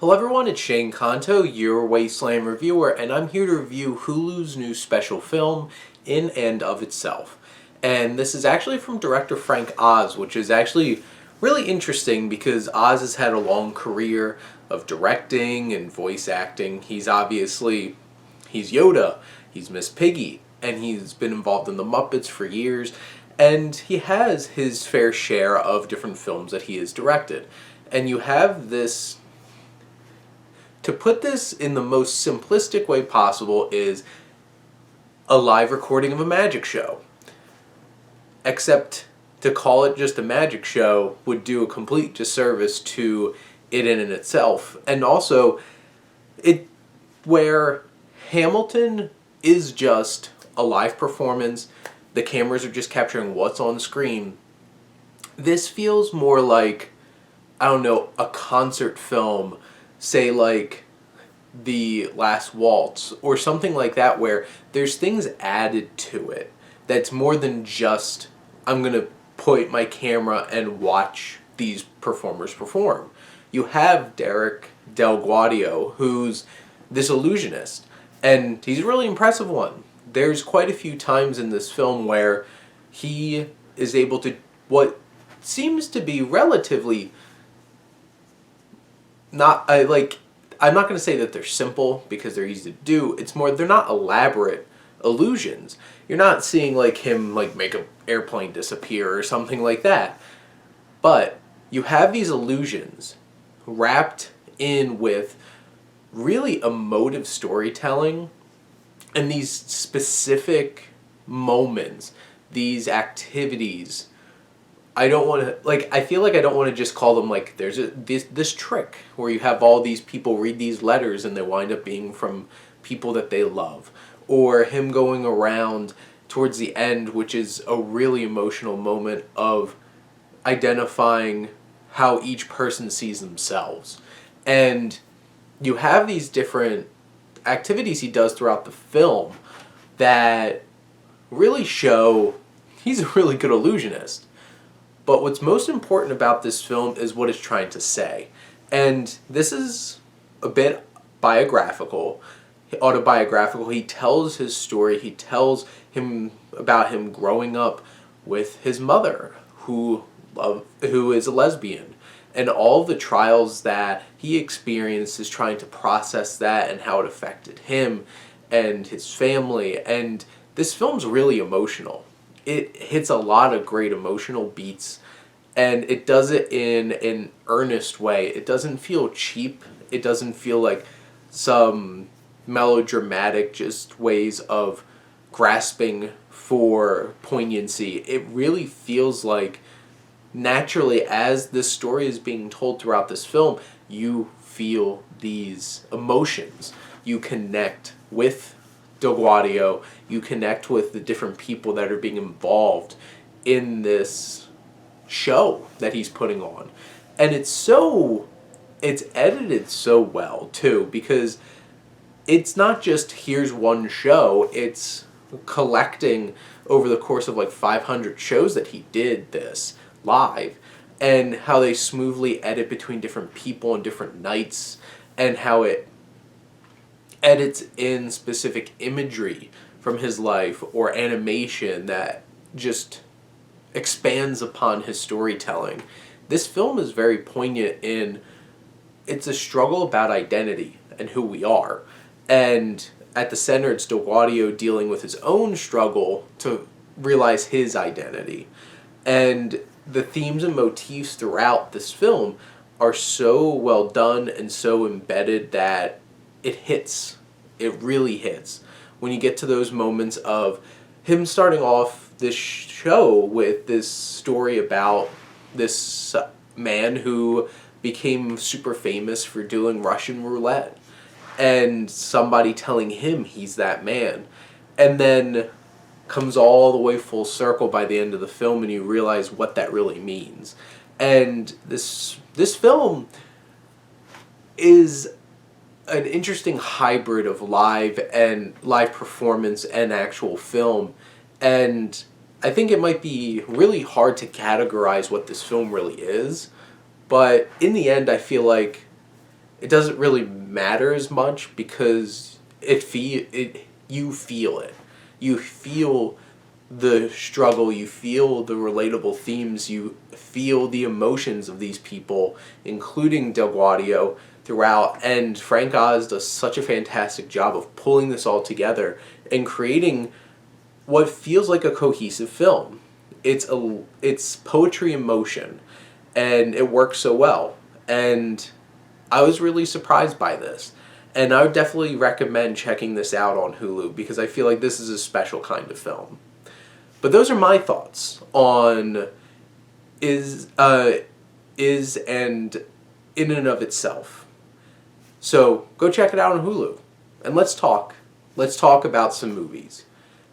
Hello everyone, it's Shane Kanto, your Wasteland reviewer, and I'm here to review Hulu's new special film, In and of Itself. And this is actually from director Frank Oz, which is actually really interesting because Oz has had a long career of directing and voice acting. He's Yoda, he's Miss Piggy, and he's been involved in the Muppets for years, and he has his fair share of different films that he has directed. And you have this, to put this in the most simplistic way possible, is a live recording of a magic show. Except to call it just a magic show would do a complete disservice to it in and itself. And also, where Hamilton is just a live performance, the cameras are just capturing what's on screen. This feels more like, I don't know, a concert film, say like The Last Waltz or something like that, where there's things added to it that's more than just, I'm going to point my camera and watch these performers perform. You have Derek Delgaudio, who's this illusionist, and he's a really impressive one. There's quite a few times in this film where he is able to, what seems to be relatively not, I'm not going to say that they're simple because they're easy to do. It's more, they're not elaborate illusions. You're not seeing like him like make an airplane disappear or something like that. But you have these illusions wrapped in with really emotive storytelling and these specific moments, these activities. I don't want to, I feel like I don't want to just call them like, there's this trick where you have all these people read these letters and they wind up being from people that they love. Or him going around towards the end, which is a really emotional moment of identifying how each person sees themselves. And you have these different activities he does throughout the film that really show he's a really good illusionist. But what's most important about this film is what it's trying to say. And this is a bit autobiographical. He tells his story. He tells him about him growing up with his mother, who is a lesbian, and all the trials that he experienced is trying to process that and how it affected him and his family. And this film's really emotional. It hits a lot of great emotional beats, and it does it in an earnest way. It doesn't feel cheap. It doesn't feel like some melodramatic just ways of grasping for poignancy. It really feels like, naturally, as this story is being told throughout this film, you feel these emotions. You connect with Delgaudio, you connect with the different people that are being involved in this show that he's putting on. And it's edited so well too, because it's not just here's one show, it's collecting over the course of like 500 shows that he did this live, and how they smoothly edit between different people and different nights, and how it edits in specific imagery from his life or animation that just expands upon his storytelling. This film is very poignant it's a struggle about identity and who we are. And at the center, it's Delgaudio dealing with his own struggle to realize his identity. And the themes and motifs throughout this film are so well done and so embedded that it hits. It really hits. When you get to those moments of him starting off this show with this story about this man who became super famous for doing Russian roulette, and somebody telling him he's that man, and then comes all the way full circle by the end of the film and you realize what that really means. And this film is an interesting hybrid of live performance and actual film, and I think it might be really hard to categorize what this film really is, but in the end I feel like it doesn't really matter as much because you feel it. You feel the struggle, you feel the relatable themes, you feel the emotions of these people, including Delgaudio, throughout. And Frank Oz does such a fantastic job of pulling this all together and creating what feels like a cohesive film. It's poetry in motion, and it works so well. And I was really surprised by this. And I would definitely recommend checking this out on Hulu because I feel like this is a special kind of film. But those are my thoughts on is and in and of itself. So go check it out on Hulu, and let's talk. Let's talk about some movies.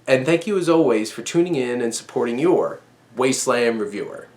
And thank you as always for tuning in and supporting your Wasteland Reviewer.